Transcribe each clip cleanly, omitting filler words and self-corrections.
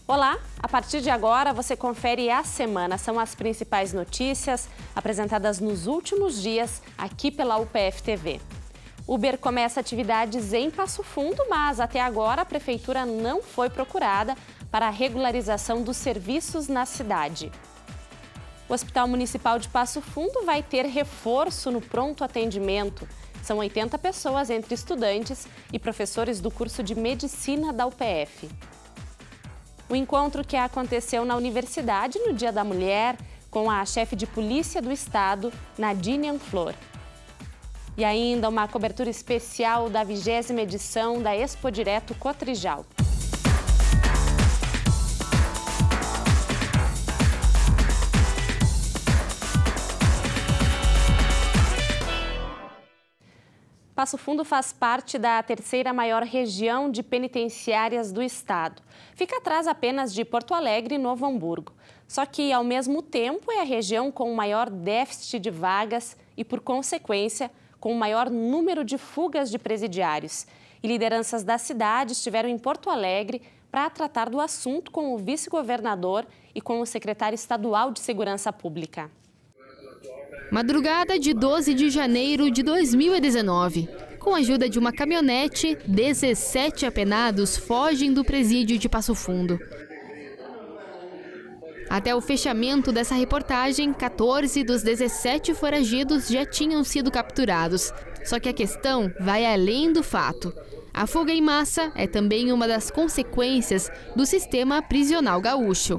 Olá, a partir de agora você confere a semana. São as principais notícias apresentadas nos últimos dias aqui pela UPF TV. Uber começa atividades em Passo Fundo, mas até agora a prefeitura não foi procurada para a regularização dos serviços na cidade. O Hospital Municipal de Passo Fundo vai ter reforço no pronto atendimento. São 80 pessoas entre estudantes e professores do curso de Medicina da UPF. O encontro que aconteceu na universidade no Dia da Mulher com a chefe de polícia do estado, Nadine Anflor. E ainda uma cobertura especial da 20ª edição da Expo Direto Cotrijal. Passo Fundo faz parte da terceira maior região de penitenciárias do estado. Fica atrás apenas de Porto Alegre e Novo Hamburgo. Só que, ao mesmo tempo, é a região com o maior déficit de vagas e, por consequência, com o maior número de fugas de presidiários. E lideranças da cidade estiveram em Porto Alegre para tratar do assunto com o vice-governador e com o secretário estadual de Segurança Pública. Madrugada de 12 de janeiro de 2019. Com a ajuda de uma caminhonete, 17 apenados fogem do presídio de Passo Fundo. Até o fechamento dessa reportagem, 14 dos 17 foragidos já tinham sido capturados. Só que a questão vai além do fato. A fuga em massa é também uma das consequências do sistema prisional gaúcho.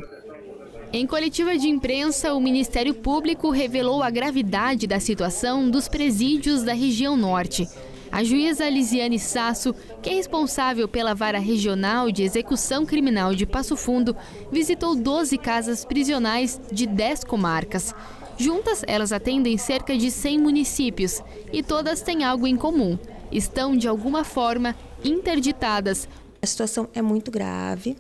Em coletiva de imprensa, o Ministério Público revelou a gravidade da situação dos presídios da região norte. A juíza Lisiane Sasso, que é responsável pela Vara Regional de Execução Criminal de Passo Fundo, visitou 12 casas prisionais de 10 comarcas. Juntas, elas atendem cerca de 100 municípios e todas têm algo em comum. Estão, de alguma forma, interditadas. A situação é muito grave.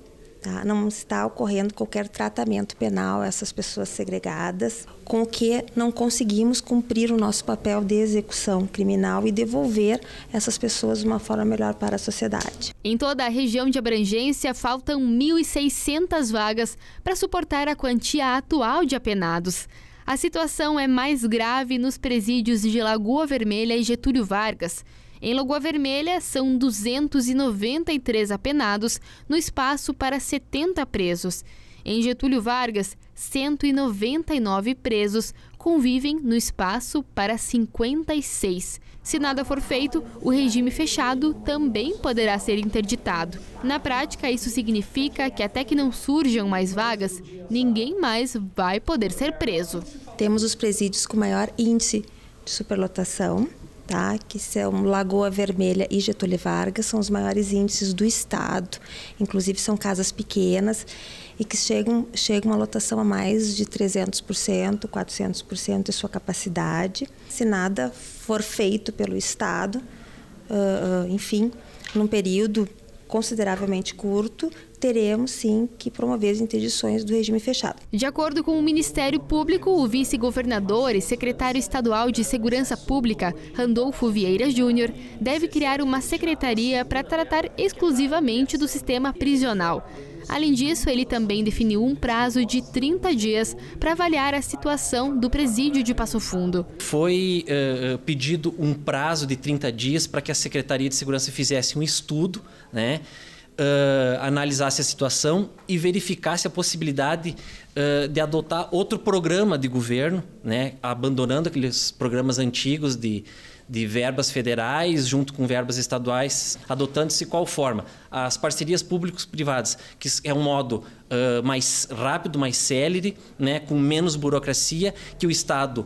Não está ocorrendo qualquer tratamento penal a essas pessoas segregadas, com o que não conseguimos cumprir o nosso papel de execução criminal e devolver essas pessoas de uma forma melhor para a sociedade. Em toda a região de abrangência, faltam 1.600 vagas para suportar a quantia atual de apenados. A situação é mais grave nos presídios de Lagoa Vermelha e Getúlio Vargas. Em Lagoa Vermelha, são 293 apenados no espaço para 70 presos. Em Getúlio Vargas, 199 presos convivem no espaço para 56. Se nada for feito, o regime fechado também poderá ser interditado. Na prática, isso significa que até que não surjam mais vagas, ninguém mais vai poder ser preso. Temos os presídios com maior índice de superlotação, que são Lagoa Vermelha e Getúlio Vargas, são os maiores índices do estado. Inclusive são casas pequenas e que chegam a lotação a mais de 300%, 400% de sua capacidade. Se nada for feito pelo estado, enfim, num período consideravelmente curto, teremos sim que promover as interdições do regime fechado. De acordo com o Ministério Público, o vice-governador e secretário estadual de Segurança Pública, Randolfo Vieira Júnior, deve criar uma secretaria para tratar exclusivamente do sistema prisional. Além disso, ele também definiu um prazo de 30 dias para avaliar a situação do presídio de Passo Fundo. Foi pedido um prazo de 30 dias para que a Secretaria de Segurança fizesse um estudo, analisasse a situação e verificasse a possibilidade de adotar outro programa de governo, abandonando aqueles programas antigos de verbas federais junto com verbas estaduais, adotando-se qual forma? As parcerias públicos-privadas, que é um modo mais rápido, mais célere, com menos burocracia, que o Estado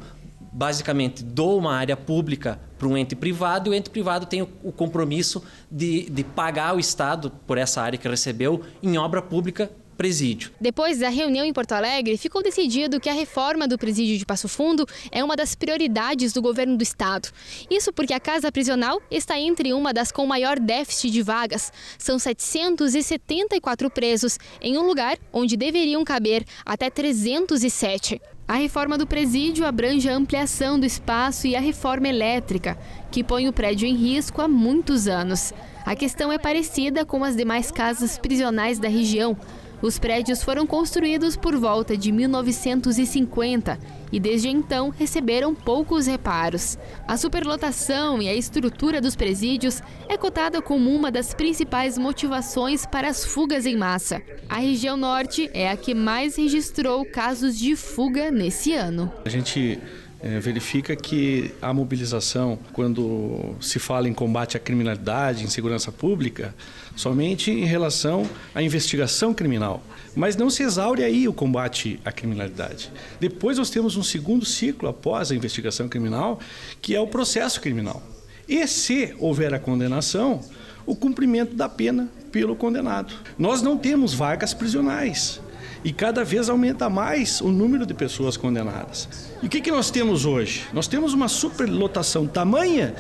basicamente doa uma área pública para um ente privado e o ente privado tem o compromisso de pagar ao Estado por essa área que recebeu em obra pública presídio. Depois da reunião em Porto Alegre, ficou decidido que a reforma do presídio de Passo Fundo é uma das prioridades do governo do estado. Isso porque a casa prisional está entre uma das com maior déficit de vagas. São 774 presos em um lugar onde deveriam caber até 307. A reforma do presídio abrange a ampliação do espaço e a reforma elétrica, que põe o prédio em risco há muitos anos. A questão é parecida com as demais casas prisionais da região. Os prédios foram construídos por volta de 1950 e desde então receberam poucos reparos. A superlotação e a estrutura dos presídios é cotada como uma das principais motivações para as fugas em massa. A região norte é a que mais registrou casos de fuga nesse ano. A gente verifica que a mobilização, quando se fala em combate à criminalidade, em segurança pública, somente em relação à investigação criminal. Mas não se exaure aí o combate à criminalidade. Depois nós temos um segundo ciclo após a investigação criminal, que é o processo criminal. E se houver a condenação, o cumprimento da pena pelo condenado. Nós não temos vagas prisionais. E cada vez aumenta mais o número de pessoas condenadas. E o que nós temos hoje? Nós temos uma superlotação tamanha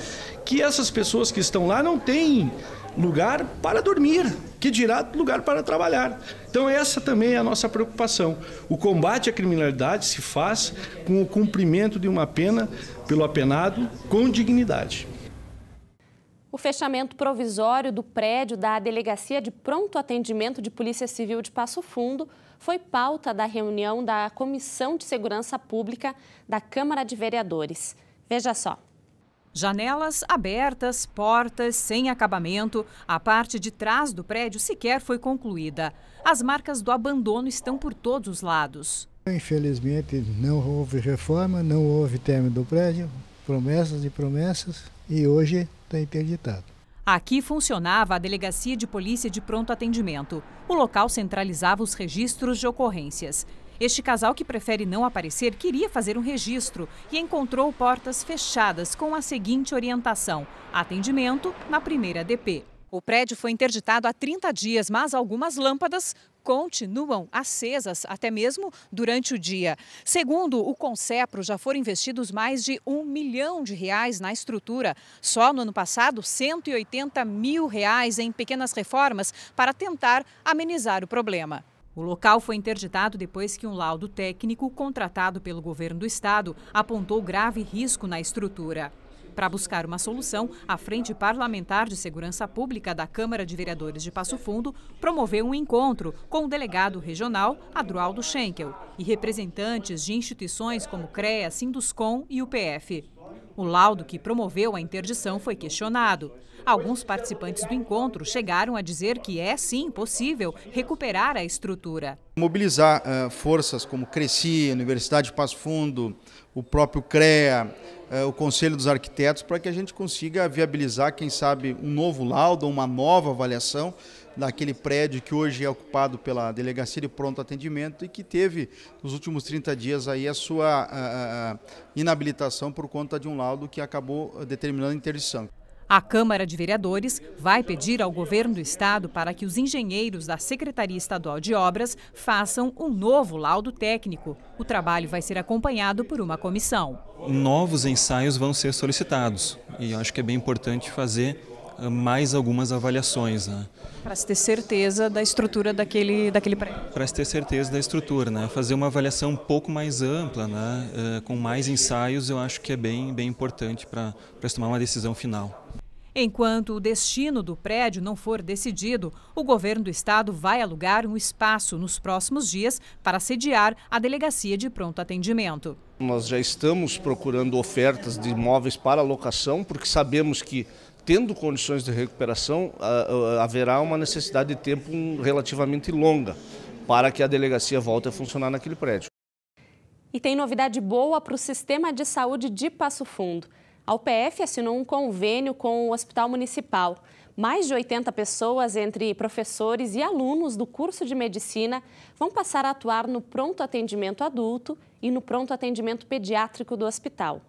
que essas pessoas que estão lá não têm lugar para dormir, que dirá lugar para trabalhar. Então essa também é a nossa preocupação. O combate à criminalidade se faz com o cumprimento de uma pena pelo apenado com dignidade. O fechamento provisório do prédio da Delegacia de Pronto Atendimento de Polícia Civil de Passo Fundo foi pauta da reunião da Comissão de Segurança Pública da Câmara de Vereadores. Veja só. Janelas abertas, portas sem acabamento, a parte de trás do prédio sequer foi concluída. As marcas do abandono estão por todos os lados. Infelizmente não houve reforma, não houve término do prédio, promessas e promessas, e hoje está interditado. Aqui funcionava a Delegacia de Polícia de Pronto Atendimento. O local centralizava os registros de ocorrências. Este casal, que prefere não aparecer, queria fazer um registro e encontrou portas fechadas com a seguinte orientação: atendimento na primeira DP. O prédio foi interditado há 30 dias, mas algumas lâmpadas continuam acesas até mesmo durante o dia. Segundo o Concepro, já foram investidos mais de R$1 milhão na estrutura. Só no ano passado, R$180 mil em pequenas reformas para tentar amenizar o problema. O local foi interditado depois que um laudo técnico contratado pelo governo do estado apontou grave risco na estrutura. Para buscar uma solução, a Frente Parlamentar de Segurança Pública da Câmara de Vereadores de Passo Fundo promoveu um encontro com o delegado regional Adroaldo Schenkel e representantes de instituições como CREA, Sinduscom e UPF. O laudo que promoveu a interdição foi questionado. Alguns participantes do encontro chegaram a dizer que é sim possível recuperar a estrutura. Mobilizar forças como CRECI, Universidade de Passo Fundo, o próprio CREA, o Conselho dos Arquitetos, para que a gente consiga viabilizar, quem sabe, um novo laudo, uma nova avaliação daquele prédio que hoje é ocupado pela Delegacia de Pronto Atendimento e que teve, nos últimos 30 dias, aí a sua inabilitação por conta de um laudo que acabou determinando a interdição. A Câmara de Vereadores vai pedir ao governo do estado para que os engenheiros da Secretaria Estadual de Obras façam um novo laudo técnico. O trabalho vai ser acompanhado por uma comissão. Novos ensaios vão ser solicitados e acho que é bem importante fazer mais algumas avaliações, né? Para se ter certeza da estrutura daquele prédio. Para se ter certeza da estrutura, né? Fazer uma avaliação um pouco mais ampla, né? Com mais ensaios, eu acho que é bem importante para se tomar uma decisão final. Enquanto o destino do prédio não for decidido, o governo do estado vai alugar um espaço nos próximos dias para sediar a Delegacia de Pronto Atendimento. Nós já estamos procurando ofertas de imóveis para locação, porque sabemos que, tendo condições de recuperação, haverá uma necessidade de tempo relativamente longa para que a delegacia volte a funcionar naquele prédio. E tem novidade boa para o Sistema de Saúde de Passo Fundo. A UPF assinou um convênio com o Hospital Municipal. Mais de 80 pessoas, entre professores e alunos do curso de medicina, vão passar a atuar no pronto atendimento adulto e no pronto atendimento pediátrico do hospital.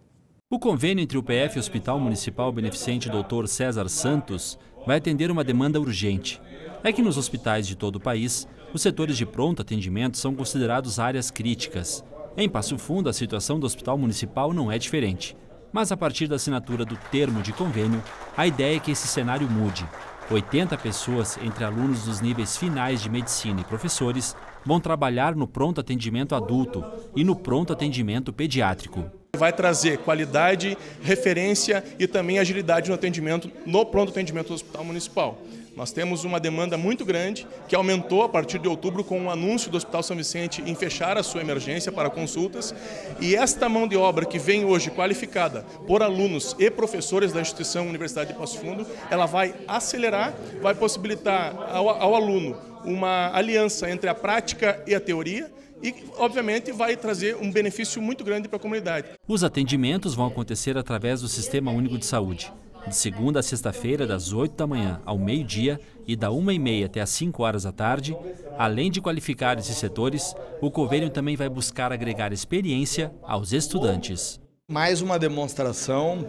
O convênio entre o UPF e o Hospital Municipal Beneficente Dr. César Santos vai atender uma demanda urgente. É que nos hospitais de todo o país, os setores de pronto atendimento são considerados áreas críticas. Em Passo Fundo, a situação do Hospital Municipal não é diferente. Mas a partir da assinatura do termo de convênio, a ideia é que esse cenário mude. 80 pessoas, entre alunos dos níveis finais de medicina e professores, vão trabalhar no pronto atendimento adulto e no pronto atendimento pediátrico. Vai trazer qualidade, referência e também agilidade no atendimento, no pronto atendimento do Hospital Municipal. Nós temos uma demanda muito grande, que aumentou a partir de outubro com o anúncio do Hospital São Vicente em fechar a sua emergência para consultas. E esta mão de obra que vem hoje qualificada por alunos e professores da instituição Universidade de Passo Fundo, ela vai acelerar, vai possibilitar ao aluno uma aliança entre a prática e a teoria, e, obviamente, vai trazer um benefício muito grande para a comunidade. Os atendimentos vão acontecer através do Sistema Único de Saúde. De segunda a sexta-feira, das 8 da manhã ao meio-dia e da 1h30 até às 5 horas da tarde, além de qualificar esses setores, o convênio também vai buscar agregar experiência aos estudantes. Mais uma demonstração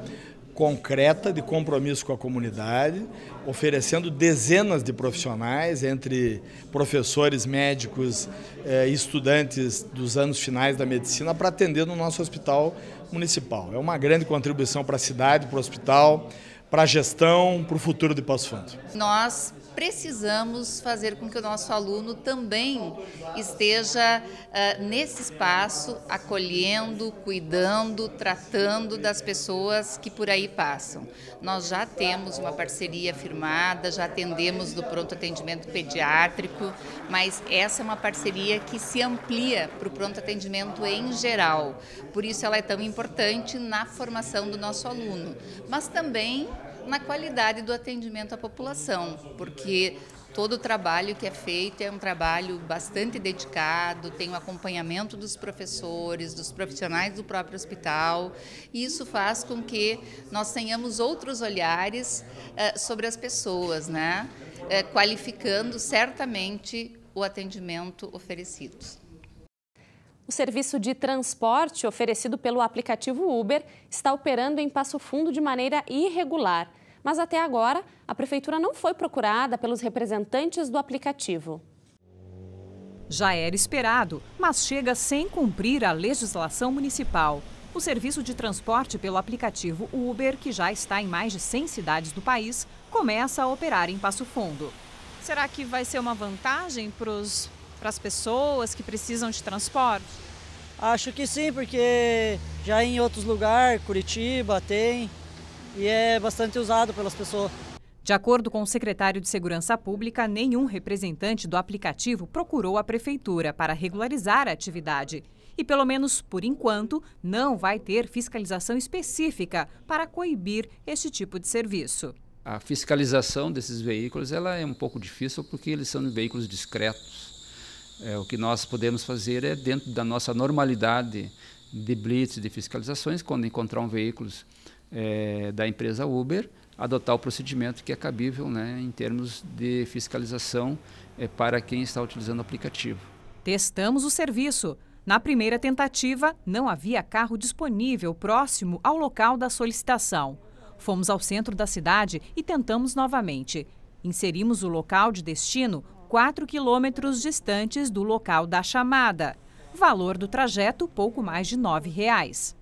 concreta de compromisso com a comunidade, oferecendo dezenas de profissionais, entre professores, médicos e estudantes dos anos finais da medicina, para atender no nosso hospital municipal. É uma grande contribuição para a cidade, para o hospital, para a gestão, para o futuro de Passo Fundo. Nós precisamos fazer com que o nosso aluno também esteja nesse espaço, acolhendo, cuidando, tratando das pessoas que por aí passam. Nós já temos uma parceria firmada, já atendemos do pronto atendimento pediátrico, mas essa é uma parceria que se amplia para o pronto atendimento em geral. Por isso ela é tão importante na formação do nosso aluno, mas também na qualidade do atendimento à população, porque todo o trabalho que é feito é um trabalho bastante dedicado, tem o acompanhamento dos professores, dos profissionais do próprio hospital, e isso faz com que nós tenhamos outros olhares sobre as pessoas, né? Qualificando certamente o atendimento oferecido. O serviço de transporte oferecido pelo aplicativo Uber está operando em Passo Fundo de maneira irregular. Mas até agora, a Prefeitura não foi procurada pelos representantes do aplicativo. Já era esperado, mas chega sem cumprir a legislação municipal. O serviço de transporte pelo aplicativo Uber, que já está em mais de 100 cidades do país, começa a operar em Passo Fundo. Será que vai ser uma vantagem para as pessoas que precisam de transporte? Acho que sim, porque já em outros lugares, Curitiba tem, e é bastante usado pelas pessoas. De acordo com o secretário de Segurança Pública, nenhum representante do aplicativo procurou a Prefeitura para regularizar a atividade. E, pelo menos por enquanto, não vai ter fiscalização específica para coibir este tipo de serviço. A fiscalização desses veículos ela é um pouco difícil porque eles são veículos discretos. O que nós podemos fazer é, dentro da nossa normalidade de blitz, de fiscalizações, quando encontrar um veículo da empresa Uber, adotar o procedimento que é cabível, né, em termos de fiscalização para quem está utilizando o aplicativo. Testamos o serviço. Na primeira tentativa, não havia carro disponível próximo ao local da solicitação. Fomos ao centro da cidade e tentamos novamente. Inserimos o local de destino 4 quilômetros distantes do local da chamada. Valor do trajeto, pouco mais de R$ 9,00.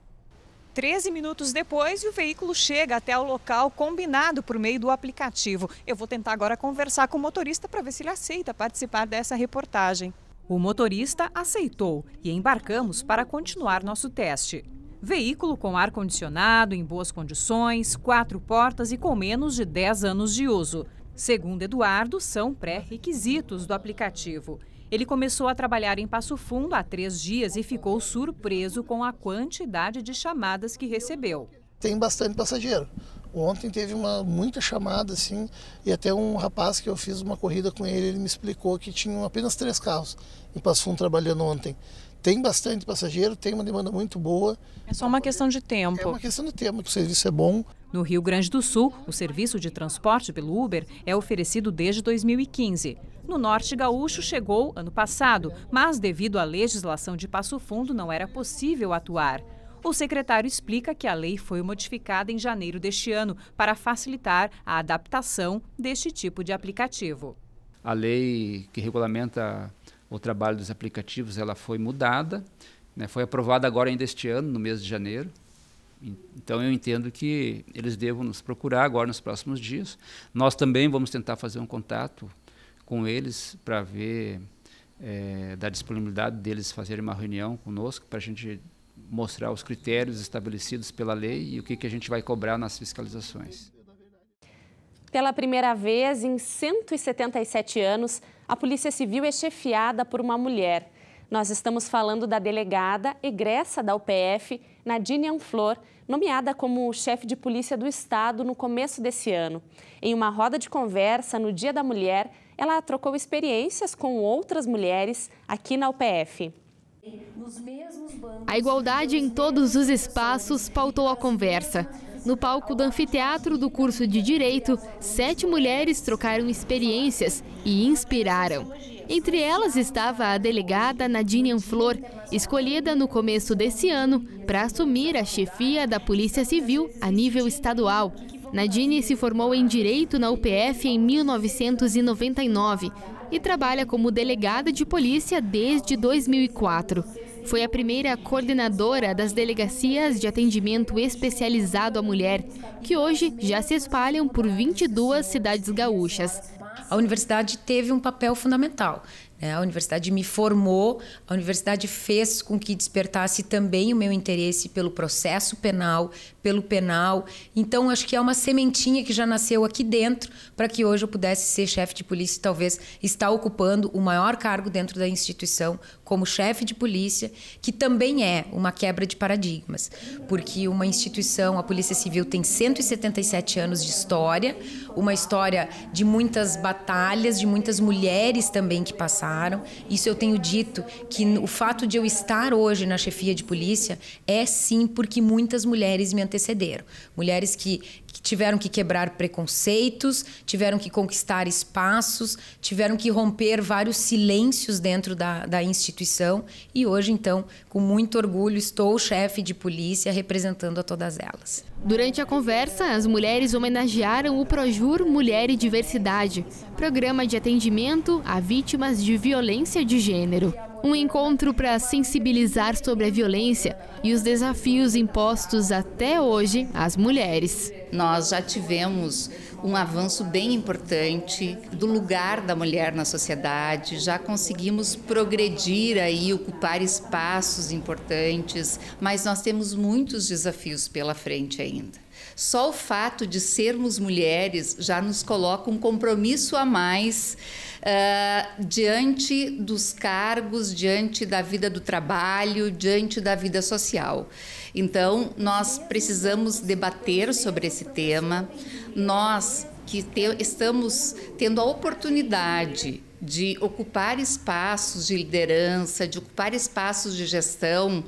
13 minutos depois, o veículo chega até o local combinado por meio do aplicativo. Eu vou tentar agora conversar com o motorista para ver se ele aceita participar dessa reportagem. O motorista aceitou e embarcamos para continuar nosso teste. Veículo com ar-condicionado, em boas condições, 4 portas e com menos de 10 anos de uso. Segundo Eduardo, são pré-requisitos do aplicativo. Ele começou a trabalhar em Passo Fundo há 3 dias e ficou surpreso com a quantidade de chamadas que recebeu. Tem bastante passageiro. Ontem teve muita chamada, assim, e até um rapaz que eu fiz uma corrida com ele me explicou que tinham apenas 3 carros em Passo Fundo trabalhando ontem. Tem bastante passageiro, tem uma demanda muito boa. É só uma questão de tempo. É uma questão de tempo, o serviço é bom. No Rio Grande do Sul, o serviço de transporte pelo Uber é oferecido desde 2015. No Norte Gaúcho chegou ano passado, mas devido à legislação de Passo Fundo não era possível atuar. O secretário explica que a lei foi modificada em janeiro deste ano para facilitar a adaptação deste tipo de aplicativo. A lei que regulamenta o trabalho dos aplicativos ela foi mudada, né, foi aprovada agora ainda este ano, no mês de janeiro. Então eu entendo que eles devam nos procurar agora nos próximos dias. Nós também vamos tentar fazer um contato com eles para ver da disponibilidade deles fazerem uma reunião conosco para a gente mostrar os critérios estabelecidos pela lei e o que a gente vai cobrar nas fiscalizações. Pela primeira vez em 177 anos, a Polícia Civil é chefiada por uma mulher. Nós estamos falando da delegada egressa da UPF, Nadine Anflor, nomeada como chefe de polícia do Estado no começo desse ano. Em uma roda de conversa no Dia da Mulher, ela trocou experiências com outras mulheres aqui na UPF. A igualdade em todos os espaços pautou a conversa. No palco do anfiteatro do curso de Direito, 7 mulheres trocaram experiências e inspiraram. Entre elas estava a delegada Nadine Anflor, escolhida no começo desse ano para assumir a chefia da Polícia Civil a nível estadual. Nadine se formou em Direito na UPF em 1999 e trabalha como delegada de polícia desde 2004. Foi a primeira coordenadora das delegacias de atendimento especializado à mulher, que hoje já se espalham por 22 cidades gaúchas. A universidade teve um papel fundamental. A universidade me formou, a universidade fez com que despertasse também o meu interesse pelo processo penal, pelo penal. Então, acho que é uma sementinha que já nasceu aqui dentro para que hoje eu pudesse ser chefe de polícia e talvez estar ocupando o maior cargo dentro da instituição como chefe de polícia, que também é uma quebra de paradigmas, porque uma instituição, a Polícia Civil, tem 177 anos de história, uma história de muitas batalhas, de muitas mulheres também que passaram. Isso eu tenho dito, que o fato de eu estar hoje na chefia de polícia é sim porque muitas mulheres me antecederam. Mulheres que tiveram que quebrar preconceitos, tiveram que conquistar espaços, tiveram que romper vários silêncios dentro da instituição e hoje, então, com muito orgulho, estou chefe de polícia representando a todas elas. Durante a conversa, as mulheres homenagearam o Projur Mulher e Diversidade, programa de atendimento a vítimas de violência de gênero. Um encontro para sensibilizar sobre a violência e os desafios impostos até hoje às mulheres. Nós já tivemos um avanço bem importante do lugar da mulher na sociedade, já conseguimos progredir aí, ocupar espaços importantes, mas nós temos muitos desafios pela frente ainda. Só o fato de sermos mulheres já nos coloca um compromisso a mais diante dos cargos, diante da vida do trabalho, diante da vida social. Então, nós precisamos debater sobre esse tema. Nós que estamos tendo a oportunidade de ocupar espaços de liderança, de ocupar espaços de gestão,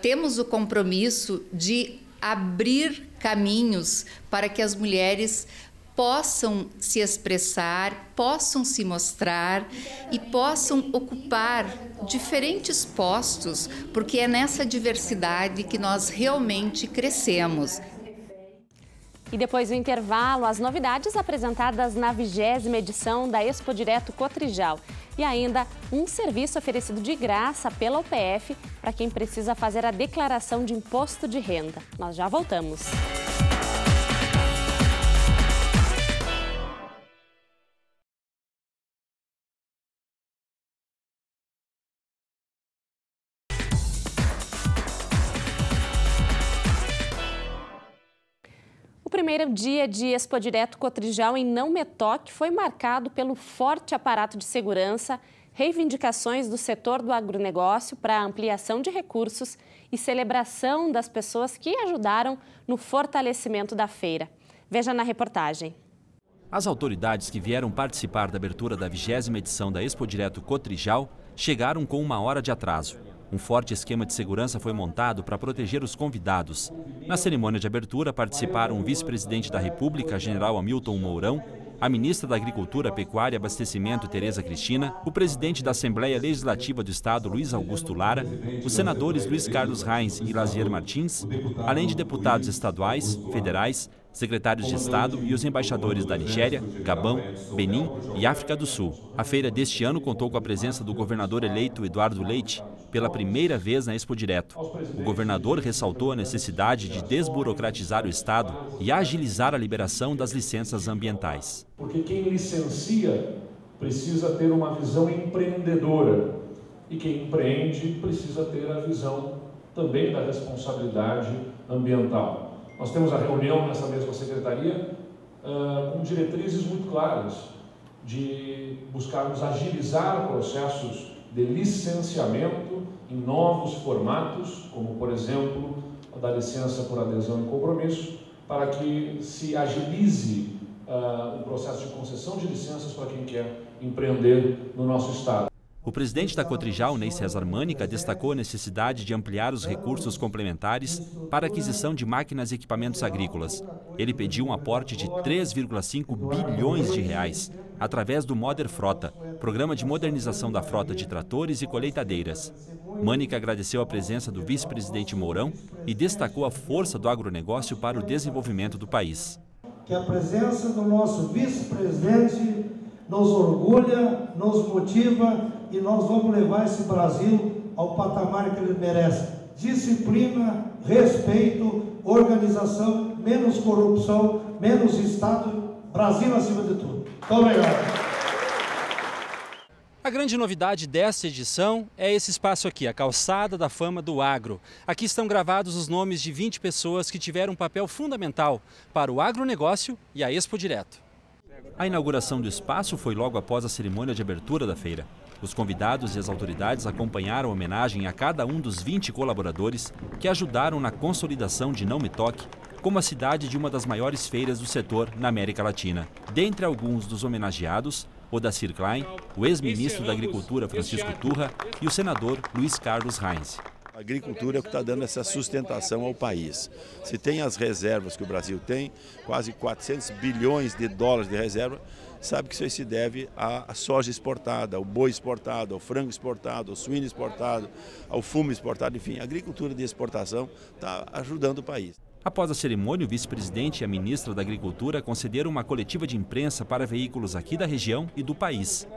temos o compromisso de abrir caminhos para que as mulheres possam se expressar, possam se mostrar e possam ocupar diferentes postos, porque é nessa diversidade que nós realmente crescemos. E depois do intervalo, as novidades apresentadas na 20ª edição da Expo Direto Cotrijal. E ainda um serviço oferecido de graça pela UPF para quem precisa fazer a declaração de imposto de renda. Nós já voltamos. O primeiro dia de Expo Direto Cotrijal em Não Me Toque foi marcado pelo forte aparato de segurança, reivindicações do setor do agronegócio para ampliação de recursos e celebração das pessoas que ajudaram no fortalecimento da feira. Veja na reportagem. As autoridades que vieram participar da abertura da 20ª edição da Expo Direto Cotrijal chegaram com 1 hora de atraso. Um forte esquema de segurança foi montado para proteger os convidados. Na cerimônia de abertura participaram o vice-presidente da República, general Hamilton Mourão, a ministra da Agricultura, Pecuária e Abastecimento, Tereza Cristina, o presidente da Assembleia Legislativa do Estado, Luiz Augusto Lara, os senadores Luiz Carlos Reins e Lazier Martins, além de deputados estaduais, federais, secretários de Estado e os embaixadores da Nigéria, Gabão, Benim e África do Sul. A feira deste ano contou com a presença do governador eleito Eduardo Leite, pela primeira vez na Expo Direto. O governador ressaltou a necessidade de desburocratizar o Estado e agilizar a liberação das licenças ambientais. Porque quem licencia precisa ter uma visão empreendedora e quem empreende precisa ter a visão também da responsabilidade ambiental. Nós temos a reunião nessa mesma secretaria com diretrizes muito claras de buscarmos agilizar processos de licenciamento em novos formatos, como, por exemplo, a da licença por adesão e compromisso, para que se agilize o processo de concessão de licenças para quem quer empreender no nosso estado. O presidente da Cotrijal, Ney César Mânica, destacou a necessidade de ampliar os recursos complementares para a aquisição de máquinas e equipamentos agrícolas. Ele pediu um aporte de 3,5 bilhões de reais, através do Moder Frota, programa de modernização da frota de tratores e colheitadeiras. Mânica agradeceu a presença do vice-presidente Mourão e destacou a força do agronegócio para o desenvolvimento do país. Que a presença do nosso vice-presidente nos orgulha, nos motiva e nós vamos levar esse Brasil ao patamar que ele merece. Disciplina, respeito, organização, menos corrupção, menos Estado, Brasil acima de tudo. Muito obrigado. A grande novidade desta edição é esse espaço aqui, a Calçada da Fama do Agro. Aqui estão gravados os nomes de 20 pessoas que tiveram um papel fundamental para o agronegócio e a Expo Direto. A inauguração do espaço foi logo após a cerimônia de abertura da feira. Os convidados e as autoridades acompanharam a homenagem a cada um dos 20 colaboradores que ajudaram na consolidação de Não Me Toque como a cidade de uma das maiores feiras do setor na América Latina. Dentre alguns dos homenageados, Odacir Klein, o ex-ministro da Agricultura Francisco Turra e o senador Luiz Carlos Reins. A agricultura é o que está dando essa sustentação ao país. Se tem as reservas que o Brasil tem, quase 400 bilhões de dólares de reserva, sabe que isso aí se deve à soja exportada, ao boi exportado, ao frango exportado, ao suíno exportado, ao fumo exportado, enfim, a agricultura de exportação está ajudando o país. Após a cerimônia, o vice-presidente e a ministra da Agricultura concederam uma coletiva de imprensa para veículos aqui da região e do país.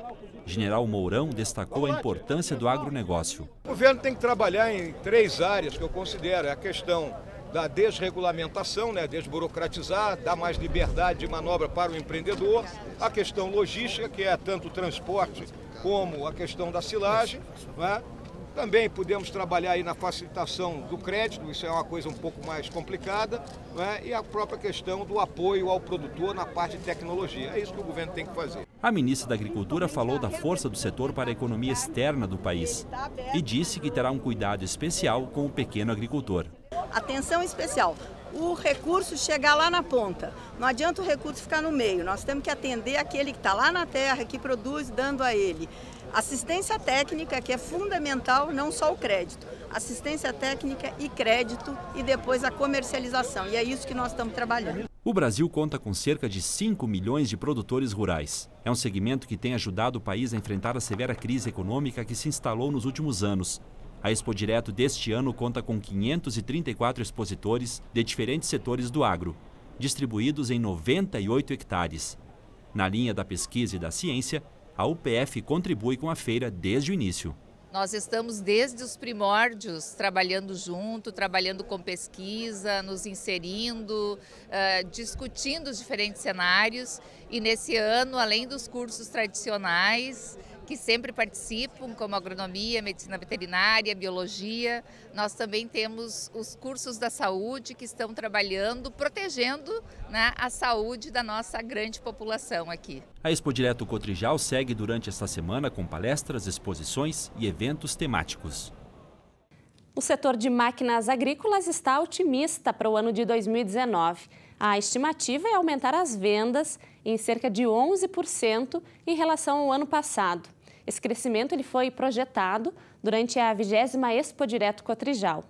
General Mourão destacou a importância do agronegócio. O governo tem que trabalhar em 3 áreas que eu considero. É a questão da desregulamentação, desburocratizar, dar mais liberdade de manobra para o empreendedor. A questão logística, que é tanto o transporte como a questão da silagem, Também podemos trabalhar aí na facilitação do crédito, isso é uma coisa um pouco mais complicada, e a própria questão do apoio ao produtor na parte de tecnologia. É isso que o governo tem que fazer. A ministra da Agricultura falou da força do setor para a economia externa do país e disse que terá um cuidado especial com o pequeno agricultor. Atenção especial, o recurso chegar lá na ponta. Não adianta o recurso ficar no meio, nós temos que atender aquele que está lá na terra, que produz, dando a ele. Assistência técnica, que é fundamental, não só o crédito. Assistência técnica e crédito e depois a comercialização. E é isso que nós estamos trabalhando. O Brasil conta com cerca de 5 milhões de produtores rurais. É um segmento que tem ajudado o país a enfrentar a severa crise econômica que se instalou nos últimos anos. A Expo Direto deste ano conta com 534 expositores de diferentes setores do agro, distribuídos em 98 hectares. Na linha da pesquisa e da ciência, a UPF contribui com a feira desde o início. Nós estamos desde os primórdios trabalhando junto, trabalhando com pesquisa, nos inserindo, discutindo os diferentes cenários. E nesse ano, além dos cursos tradicionais, que sempre participam, como agronomia, medicina veterinária, biologia, nós também temos os cursos da saúde que estão trabalhando, protegendo a saúde da nossa grande população aqui. A Expo Direto Cotrijal segue durante esta semana com palestras, exposições e eventos temáticos. O setor de máquinas agrícolas está otimista para o ano de 2019. A estimativa é aumentar as vendas em cerca de 11% em relação ao ano passado. Esse crescimento ele foi projetado durante a 20ª Expo Direto Cotrijal.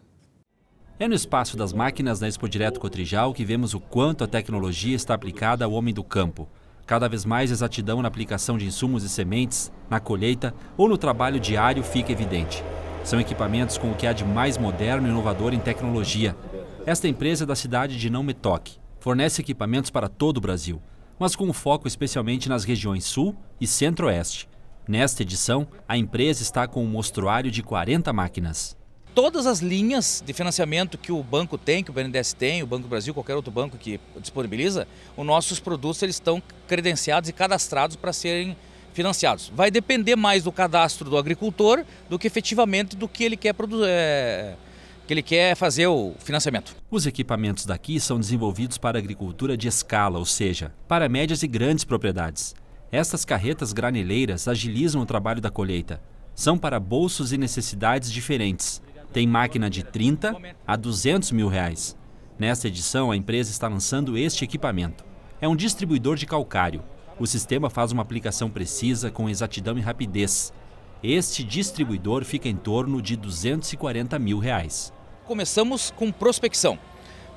É no espaço das máquinas da Expo Direto Cotrijal que vemos o quanto a tecnologia está aplicada ao homem do campo. Cada vez mais exatidão na aplicação de insumos e sementes, na colheita ou no trabalho diário fica evidente. São equipamentos com o que há de mais moderno e inovador em tecnologia. Esta empresa é da cidade de Não Me Toque. Fornece equipamentos para todo o Brasil, mas com foco especialmente nas regiões Sul e Centro-Oeste. Nesta edição, a empresa está com um mostruário de 40 máquinas. Todas as linhas de financiamento que o banco tem, que o BNDES tem, o Banco do Brasil, qualquer outro banco que disponibiliza, os nossos produtos eles estão credenciados e cadastrados para serem financiados. Vai depender mais do cadastro do agricultor do que efetivamente do que ele quer que ele quer fazer o financiamento. Os equipamentos daqui são desenvolvidos para agricultura de escala, ou seja, para médias e grandes propriedades. Estas carretas graneleiras agilizam o trabalho da colheita. São para bolsos e necessidades diferentes. Tem máquina de 30 a 200 mil reais. Nesta edição, a empresa está lançando este equipamento. É um distribuidor de calcário. O sistema faz uma aplicação precisa, com exatidão e rapidez. Este distribuidor fica em torno de 240 mil reais. Começamos com prospecção.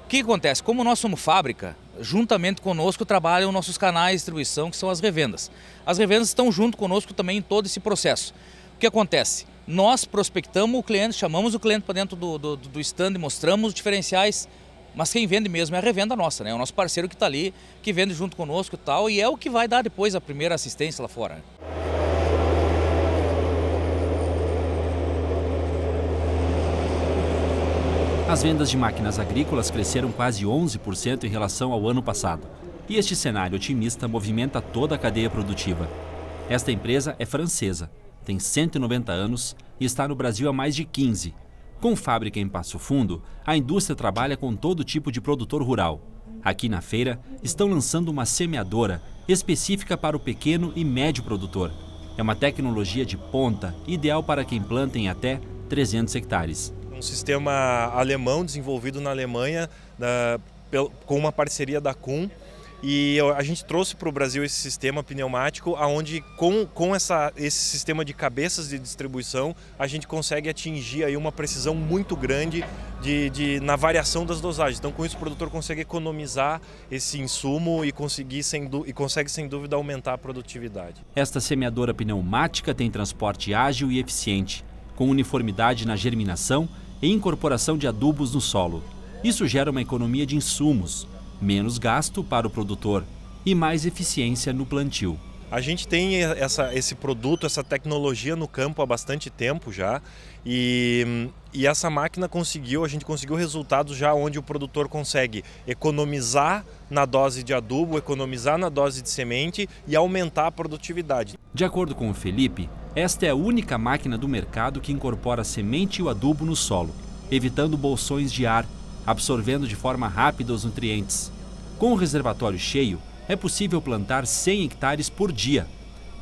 O que acontece? Como nós somos fábrica, juntamente conosco trabalham nossos canais de distribuição, que são as revendas. As revendas estão junto conosco também em todo esse processo. O que acontece? Nós prospectamos o cliente, chamamos o cliente para dentro do stand, mostramos os diferenciais, mas quem vende mesmo é a revenda nossa, né? É o nosso parceiro que está ali, que vende junto conosco e tal, e é o que vai dar depois a primeira assistência lá fora. As vendas de máquinas agrícolas cresceram quase 11% em relação ao ano passado. E este cenário otimista movimenta toda a cadeia produtiva. Esta empresa é francesa, tem 190 anos e está no Brasil há mais de 15. Com fábrica em Passo Fundo, a indústria trabalha com todo tipo de produtor rural. Aqui na feira, estão lançando uma semeadora específica para o pequeno e médio produtor. É uma tecnologia de ponta, ideal para quem planta em até 300 hectares. Um sistema alemão desenvolvido na Alemanha com uma parceria da Kuhn. E a gente trouxe para o Brasil esse sistema pneumático, onde com esse sistema de cabeças de distribuição, a gente consegue atingir aí uma precisão muito grande na variação das dosagens. Então, com isso, o produtor consegue economizar esse insumo e consegue, sem dúvida, aumentar a produtividade. Esta semeadora pneumática tem transporte ágil e eficiente, com uniformidade na germinação e incorporação de adubos no solo. Isso gera uma economia de insumos, menos gasto para o produtor e mais eficiência no plantio. A gente tem esse produto, essa tecnologia no campo há bastante tempo já e essa máquina a gente conseguiu resultados já onde o produtor consegue economizar na dose de adubo, economizar na dose de semente e aumentar a produtividade. De acordo com o Felipe, esta é a única máquina do mercado que incorpora a semente e o adubo no solo, evitando bolsões de ar, absorvendo de forma rápida os nutrientes. Com o reservatório cheio, é possível plantar 100 hectares por dia.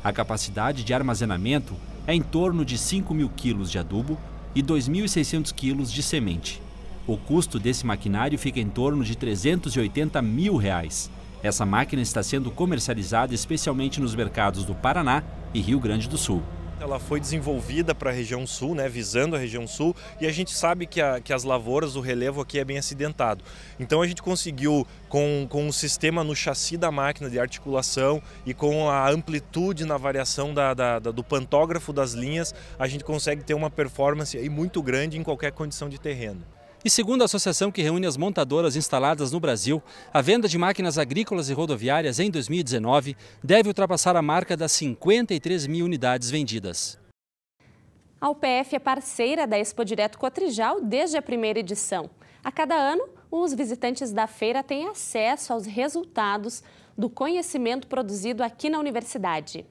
A capacidade de armazenamento é em torno de 5 mil quilos de adubo e 2.600 quilos de semente. O custo desse maquinário fica em torno de 380 mil reais. Essa máquina está sendo comercializada especialmente nos mercados do Paraná e Rio Grande do Sul. Ela foi desenvolvida para a região sul, né, visando a região sul, e a gente sabe que as lavouras, o relevo aqui é bem acidentado. Então a gente conseguiu, com o sistema no chassi da máquina de articulação e com a amplitude na variação do pantógrafo das linhas, a gente consegue ter uma performance aí muito grande em qualquer condição de terreno. E segundo a associação que reúne as montadoras instaladas no Brasil, a venda de máquinas agrícolas e rodoviárias em 2019 deve ultrapassar a marca das 53 mil unidades vendidas. A UPF é parceira da Expo Direto Cotrijal desde a primeira edição. A cada ano, os visitantes da feira têm acesso aos resultados do conhecimento produzido aqui na universidade.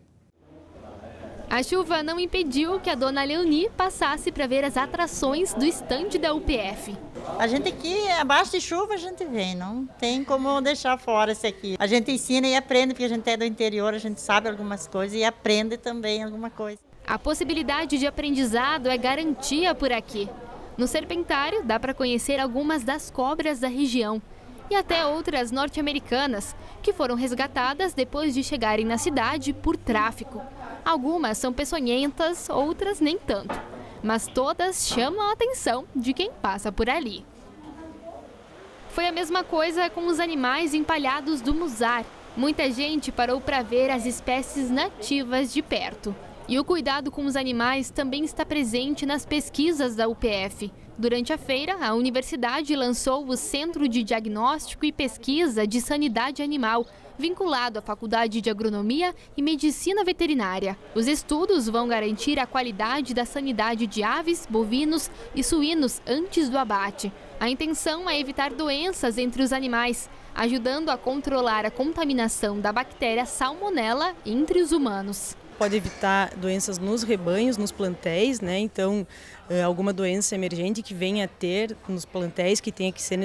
A chuva não impediu que a dona Leoni passasse para ver as atrações do estande da UPF. A gente aqui, abaixo de chuva, a gente vem, não tem como deixar fora esse aqui. A gente ensina e aprende, porque a gente é do interior, a gente sabe algumas coisas e aprende também alguma coisa. A possibilidade de aprendizado é garantia por aqui. No Serpentário, dá para conhecer algumas das cobras da região e até outras norte-americanas, que foram resgatadas depois de chegarem na cidade por tráfico. Algumas são peçonhentas, outras nem tanto, mas todas chamam a atenção de quem passa por ali. Foi a mesma coisa com os animais empalhados do Musar. Muita gente parou para ver as espécies nativas de perto. E o cuidado com os animais também está presente nas pesquisas da UPF. Durante a feira, a universidade lançou o Centro de Diagnóstico e Pesquisa de Sanidade Animal, vinculado à Faculdade de Agronomia e Medicina Veterinária. Os estudos vão garantir a qualidade da sanidade de aves, bovinos e suínos antes do abate. A intenção é evitar doenças entre os animais, ajudando a controlar a contaminação da bactéria Salmonella entre os humanos. pode evitar doenças nos rebanhos, nos plantéis, né? Então, alguma doença emergente que venha a ter nos plantéis, que tenha que ser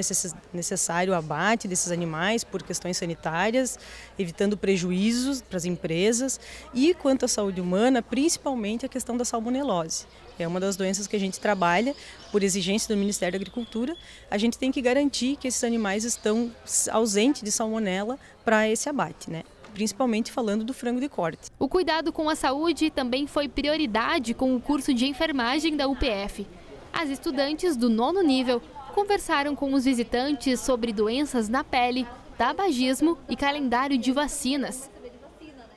necessário o abate desses animais por questões sanitárias, evitando prejuízos para as empresas. E quanto à saúde humana, principalmente a questão da salmonelose. É uma das doenças que a gente trabalha por exigência do Ministério da Agricultura. A gente tem que garantir que esses animais estão ausentes de salmonela para esse abate, né? Principalmente falando do frango de corte. O cuidado com a saúde também foi prioridade com o curso de enfermagem da UPF. As estudantes do 9º nível conversaram com os visitantes sobre doenças na pele, tabagismo e calendário de vacinas.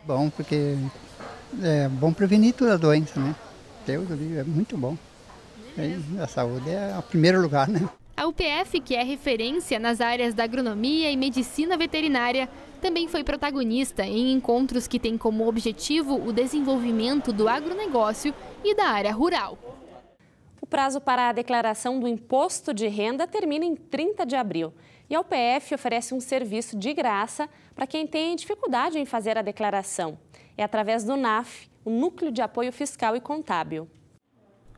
Bom, porque é bom prevenir toda a doença, né? Deus, é muito bom. A saúde é o primeiro lugar, né? A UPF, que é referência nas áreas da agronomia e medicina veterinária, também foi protagonista em encontros que têm como objetivo o desenvolvimento do agronegócio e da área rural. O prazo para a declaração do imposto de renda termina em 30 de abril. E a UPF oferece um serviço de graça para quem tem dificuldade em fazer a declaração. É através do NAF, o Núcleo de Apoio Fiscal e Contábil.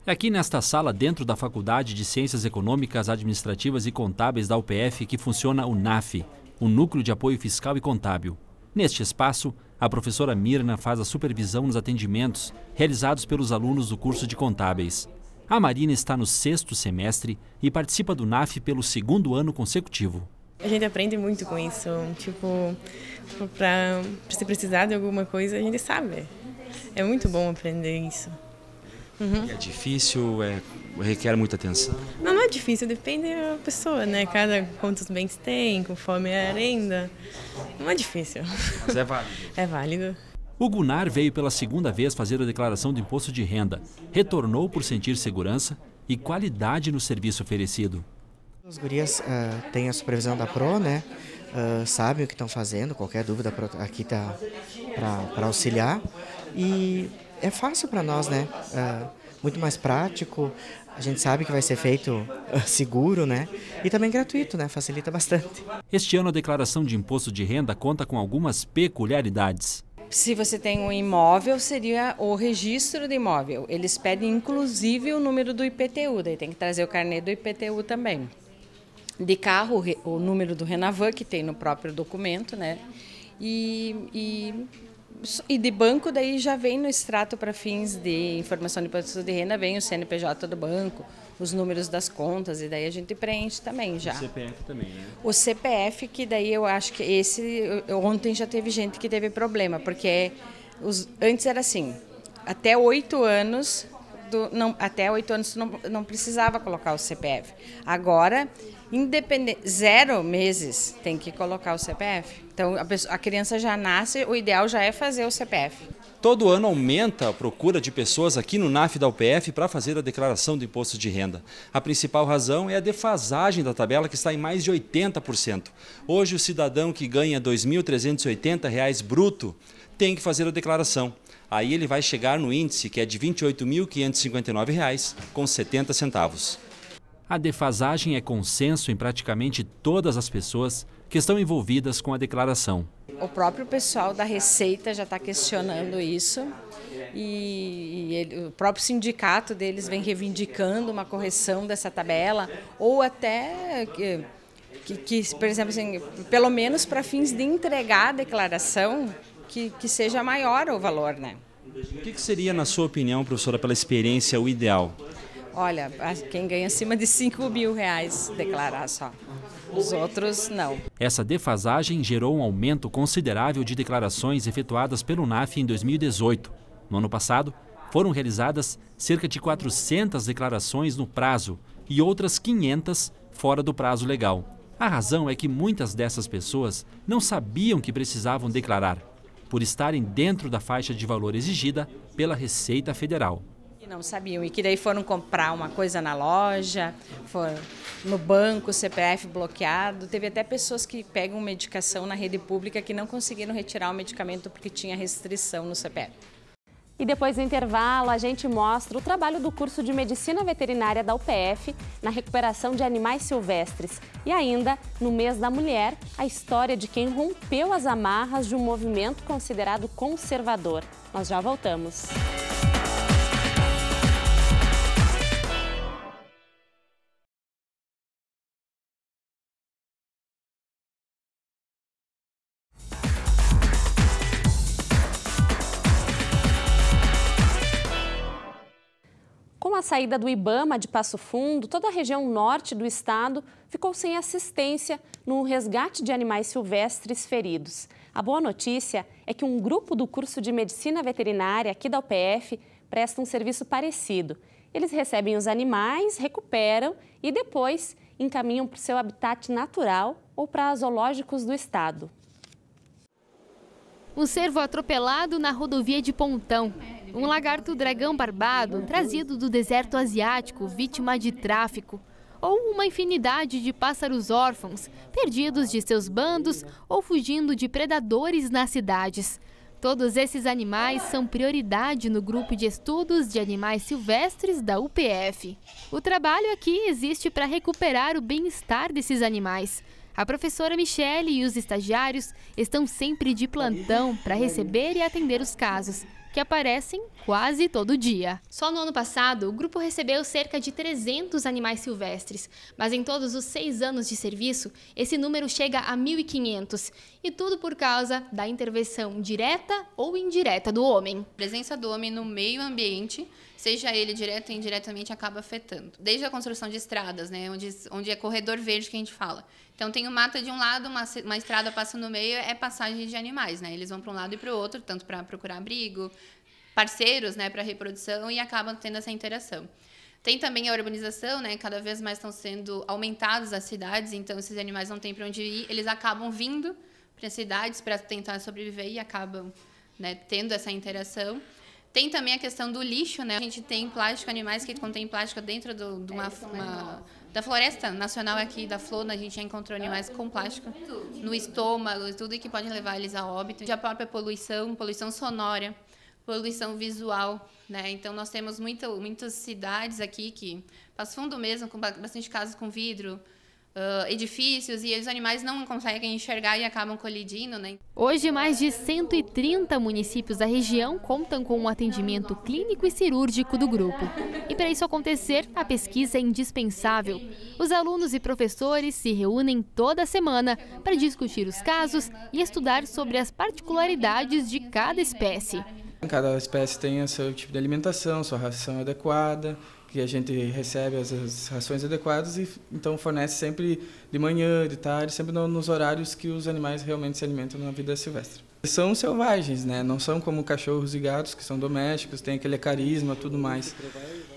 É aqui nesta sala, dentro da Faculdade de Ciências Econômicas, Administrativas e Contábeis da UPF, que funciona o NAF, o Núcleo de Apoio Fiscal e Contábil. Neste espaço, a professora Mirna faz a supervisão nos atendimentos realizados pelos alunos do curso de Contábeis. A Marina está no 6º semestre e participa do NAF pelo 2º ano consecutivo. A gente aprende muito com isso, para se precisar de alguma coisa, a gente sabe. É muito bom aprender isso. É difícil, requer muita atenção? Não é difícil, depende da pessoa, né? Quantos bens tem, conforme a renda. Não é difícil. Mas é válido? É válido. O Gunnar veio pela 2ª vez fazer a declaração do imposto de renda. Retornou por sentir segurança e qualidade no serviço oferecido. Os gurias têm a supervisão da PRO, né? Sabem o que estão fazendo, qualquer dúvida aqui está para auxiliar. E é fácil para nós, né? Muito mais prático, a gente sabe que vai ser feito seguro, né? E também gratuito, né? Facilita bastante. Este ano a declaração de imposto de renda conta com algumas peculiaridades. Se você tem um imóvel, seria o registro do imóvel. Eles pedem inclusive o número do IPTU, daí tem que trazer o carnê do IPTU também. De carro, o número do Renavan, que tem no próprio documento, né? E de banco, daí já vem no extrato para fins de informação de imposto de renda, vem o CNPJ do banco, os números das contas, e daí a gente preenche também já. O CPF também, né? O CPF, que daí eu acho que ontem já teve gente que teve problema, porque antes era assim, até 8 anos, não precisava colocar o CPF. Agora, 0 meses tem que colocar o CPF. Então, a criança já nasce, o ideal já é fazer o CPF. Todo ano aumenta a procura de pessoas aqui no NAF da UPF para fazer a declaração do imposto de renda. A principal razão é a defasagem da tabela, que está em mais de 80%. Hoje, o cidadão que ganha R$ 2.380 bruto tem que fazer a declaração. Aí ele vai chegar no índice, que é de R$ 28.559,70. A defasagem é consenso em praticamente todas as pessoas que estão envolvidas com a declaração. O próprio pessoal da Receita já está questionando isso e o próprio sindicato deles vem reivindicando uma correção dessa tabela, ou até que por exemplo, assim, pelo menos para fins de entregar a declaração, que seja maior o valor, né? O que seria, na sua opinião, professora, pela experiência, o ideal? Olha, quem ganha acima de R$5.000 declarar só. Os outros, não. Essa defasagem gerou um aumento considerável de declarações efetuadas pelo NAF em 2018. No ano passado, foram realizadas cerca de 400 declarações no prazo e outras 500 fora do prazo legal. A razão é que muitas dessas pessoas não sabiam que precisavam declarar, por estarem dentro da faixa de valor exigida pela Receita Federal. Não sabiam, e que daí foram comprar uma coisa na loja, foram no banco, CPF bloqueado. Teve até pessoas que pegam medicação na rede pública que não conseguiram retirar o medicamento porque tinha restrição no CPF. E depois do intervalo, a gente mostra o trabalho do curso de Medicina Veterinária da UPF na recuperação de animais silvestres. E ainda, no mês da mulher, a história de quem rompeu as amarras de um movimento considerado conservador. Nós já voltamos. Com a saída do IBAMA de Passo Fundo, toda a região norte do estado ficou sem assistência no resgate de animais silvestres feridos. A boa notícia é que um grupo do curso de Medicina Veterinária aqui da UPF presta um serviço parecido. Eles recebem os animais, recuperam e depois encaminham para o seu habitat natural ou para zoológicos do estado. Um cervo atropelado na rodovia de Pontão. Um lagarto dragão barbado, trazido do deserto asiático, vítima de tráfico. Ou uma infinidade de pássaros órfãos, perdidos de seus bandos ou fugindo de predadores nas cidades. Todos esses animais são prioridade no grupo de estudos de animais silvestres da UPF. O trabalho aqui existe para recuperar o bem-estar desses animais. A professora Michele e os estagiários estão sempre de plantão para receber e atender os casos, que aparecem quase todo dia. Só no ano passado, o grupo recebeu cerca de 300 animais silvestres, mas em todos os 6 anos de serviço, esse número chega a 1.500, e tudo por causa da intervenção direta ou indireta do homem. A presença do homem no meio ambiente, seja ele direto ou indiretamente, acaba afetando. Desde a construção de estradas, né, onde é corredor verde que a gente fala. Então tem o mata de um lado, uma estrada passa no meio, é passagem de animais, né? Eles vão para um lado e para o outro, tanto para procurar abrigo, parceiros, né, para reprodução, e acabam tendo essa interação. Tem também a urbanização, né? Cada vez mais estão sendo aumentadas as cidades, então esses animais não têm para onde ir, eles acabam vindo para as cidades para tentar sobreviver e acabam, né, tendo essa interação. Tem também a questão do lixo, né? A gente tem plástico, animais que contêm plástico dentro da floresta nacional aqui da Flona. A gente já encontrou animais com plástico no estômago, tudo que pode levar eles a óbito. A própria poluição sonora, poluição visual, né? Então nós temos muitas cidades aqui que Passo Fundo mesmo, com bastante casas com vidro, edifícios, e os animais não conseguem enxergar e acabam colidindo, né? Hoje, mais de 130 municípios da região contam com um atendimento clínico e cirúrgico do grupo. E para isso acontecer, a pesquisa é indispensável. Os alunos e professores se reúnem toda semana para discutir os casos e estudar sobre as particularidades de cada espécie. Cada espécie tem o seu tipo de alimentação, sua ração adequada, que a gente recebe as rações adequadas e então fornece sempre de manhã, de tarde, sempre nos horários que os animais realmente se alimentam na vida silvestre. São selvagens, né? Não são como cachorros e gatos, que são domésticos, tem aquele carisma, tudo mais.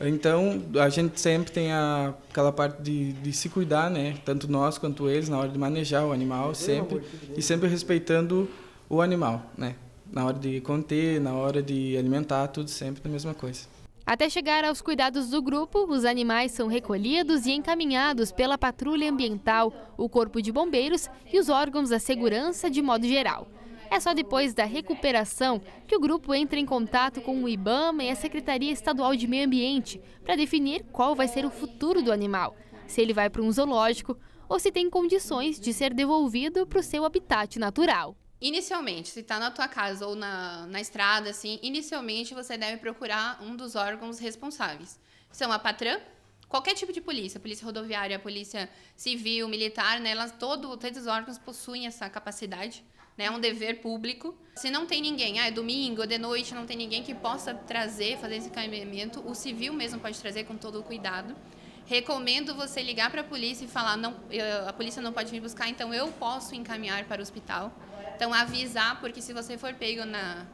Então, a gente sempre tem aquela parte de se cuidar, né? Tanto nós quanto eles, na hora de manejar o animal, sempre, e sempre respeitando o animal, né? Na hora de conter, na hora de alimentar, tudo sempre a mesma coisa. Até chegar aos cuidados do grupo, os animais são recolhidos e encaminhados pela patrulha ambiental, o corpo de bombeiros e os órgãos da segurança de modo geral. É só depois da recuperação que o grupo entra em contato com o IBAMA e a Secretaria Estadual de Meio Ambiente para definir qual vai ser o futuro do animal, se ele vai para um zoológico ou se tem condições de ser devolvido para o seu habitat natural. Inicialmente, se está na tua casa ou na estrada, assim, inicialmente você deve procurar um dos órgãos responsáveis. São a Patran, qualquer tipo de polícia, polícia rodoviária, polícia civil, militar, né, todos os órgãos possuem essa capacidade, né, é um dever público. Se não tem ninguém, é domingo, de noite, não tem ninguém que possa fazer esse encaminhamento, o civil mesmo pode trazer com todo o cuidado. Recomendo você ligar para a polícia e falar, não, a polícia não pode me buscar, então eu posso encaminhar para o hospital. Então, avisar, porque se você for pego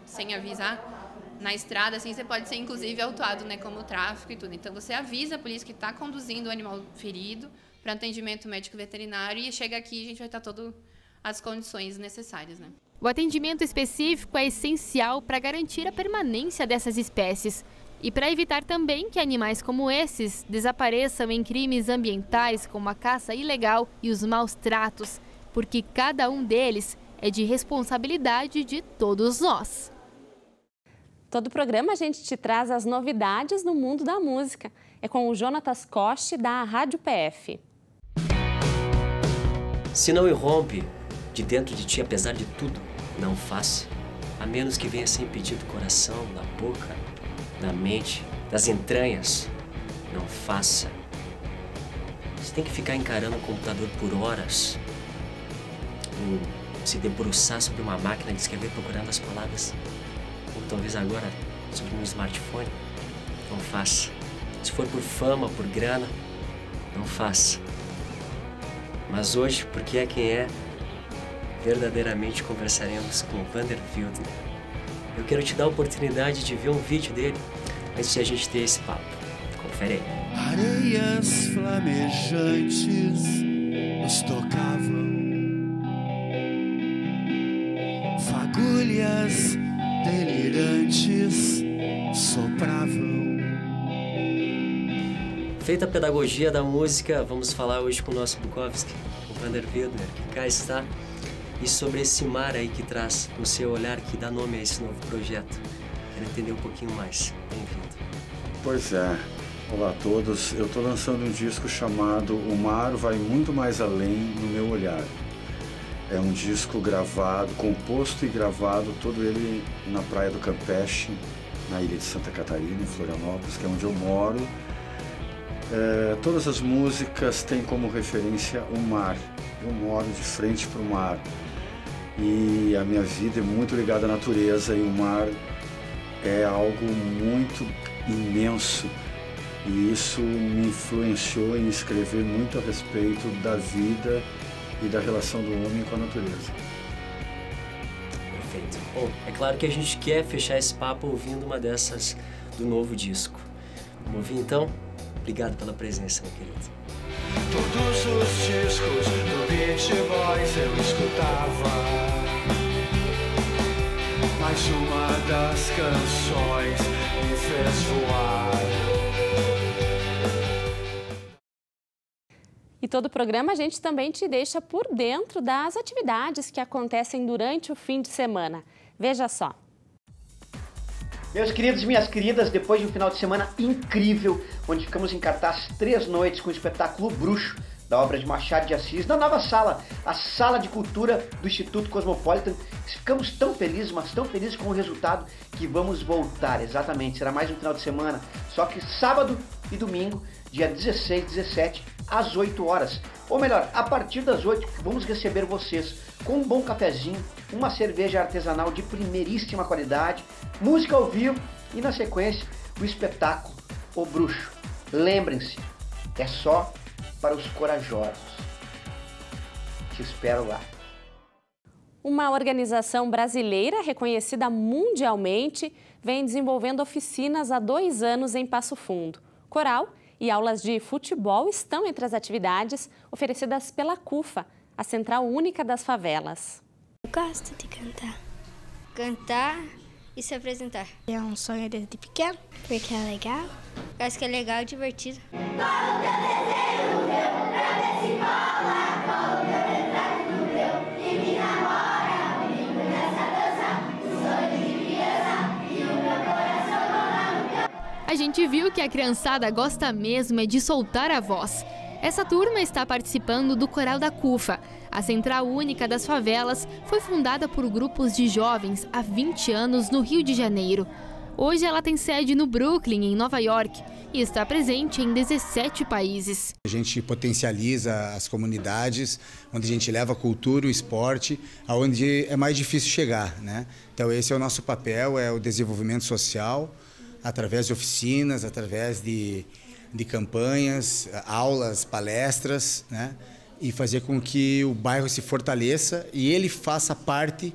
sem avisar na estrada, assim, você pode ser, inclusive, autuado, né, como tráfico e tudo. Então, você avisa a polícia que está conduzindo o animal ferido para atendimento médico veterinário e chega aqui e a gente vai estar todas as condições necessárias, né? O atendimento específico é essencial para garantir a permanência dessas espécies e para evitar também que animais como esses desapareçam em crimes ambientais como a caça ilegal e os maus tratos, porque cada um deles é de responsabilidade de todos nós. Todo o programa a gente te traz as novidades no mundo da música. É com o Jonatas Coste, da Rádio PF. Se não irrompe de dentro de ti, apesar de tudo, não faça. a menos que venha sem pedir do coração, da boca, da mente, das entranhas, não faça. Você tem que ficar encarando o computador por horas, ou se debruçar sobre uma máquina de escrever procurando as palavras, ou talvez agora sobre um smartphone, não faça. Se for por fama, por grana, não faça. Mas hoje, porque é quem é, verdadeiramente conversaremos com o Vander Wildner. Eu quero te dar a oportunidade de ver um vídeo dele antes de a gente ter esse papo. Confere aí. Areias flamejantes nos tocavam, fagulhas delirantes sopravam. Feita a pedagogia da música, vamos falar hoje com o nosso Bukowski, o Vander Wildner, que cá está, e sobre esse mar aí que traz no seu olhar, que dá nome a esse novo projeto. Quero entender um pouquinho mais. Bem-vindo. Pois é. Olá a todos. Eu estou lançando um disco chamado O Mar Vai Muito Mais Além no Meu Olhar. É um disco gravado, composto e gravado, todo ele na Praia do Campeche, na ilha de Santa Catarina, em Florianópolis, que é onde eu moro. Todas as músicas têm como referência o mar. Eu moro de frente para o mar e a minha vida é muito ligada à natureza, e o mar é algo muito imenso, e isso me influenciou em escrever muito a respeito da vida e da relação do homem com a natureza. Perfeito. Bom, é claro que a gente quer fechar esse papo ouvindo uma dessas do novo disco. Vamos ouvir então? Obrigado pela presença, meu querido. Todos os discos do Beach Boys eu escutava, mas uma das canções me fez voar. E todo o programa a gente também te deixa por dentro das atividades que acontecem durante o fim de semana. Veja só. Meus queridos e minhas queridas, depois de um final de semana incrível, onde ficamos em cartaz 3 noites com o espetáculo Bruxo, da obra de Machado de Assis, na nova sala, a Sala de Cultura do Instituto Cosmopolitan, ficamos tão felizes, mas tão felizes com o resultado, que vamos voltar, exatamente, será mais um final de semana, só que sábado e domingo, dia 16 e 17, às 8 horas. Ou melhor, a partir das 8, vamos receber vocês com um bom cafezinho, uma cerveja artesanal de primeiríssima qualidade, música ao vivo e, na sequência, o espetáculo O Bruxo. Lembrem-se, é só para os corajosos. Te espero lá. Uma organização brasileira reconhecida mundialmente vem desenvolvendo oficinas há 2 anos em Passo Fundo. Coral e aulas de futebol estão entre as atividades oferecidas pela CUFA, a Central Única das Favelas. Eu gosto de cantar. Cantar e se apresentar. É um sonho desde pequeno, porque é legal. Eu acho que é legal e divertido. A gente viu que a criançada gosta mesmo é de soltar a voz. Essa turma está participando do Coral da CUFA. A Central Única das Favelas foi fundada por grupos de jovens há 20 anos no Rio de Janeiro. Hoje ela tem sede no Brooklyn, em Nova York, e está presente em 17 países. A gente potencializa as comunidades, onde a gente leva a cultura, o esporte, aonde é mais difícil chegar, né? Então esse é o nosso papel, é o desenvolvimento social, através de oficinas, através de campanhas, aulas, palestras, né? E fazer com que o bairro se fortaleça e ele faça parte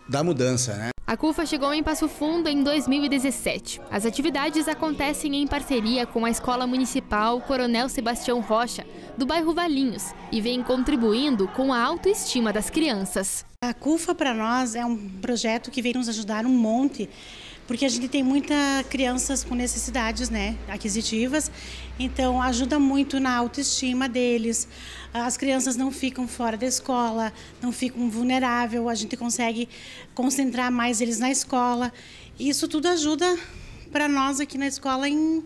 da mudança, né? A CUFA chegou em Passo Fundo em 2017. As atividades acontecem em parceria com a Escola Municipal Coronel Sebastião Rocha, do bairro Valinhos, e vem contribuindo com a autoestima das crianças. A CUFA, para nós, é um projeto que vem nos ajudar um monte, porque a gente tem muitas crianças com necessidades, né, aquisitivas, então ajuda muito na autoestima deles. As crianças não ficam fora da escola, não ficam vulneráveis, a gente consegue concentrar mais eles na escola. Isso tudo ajuda para nós aqui na escola em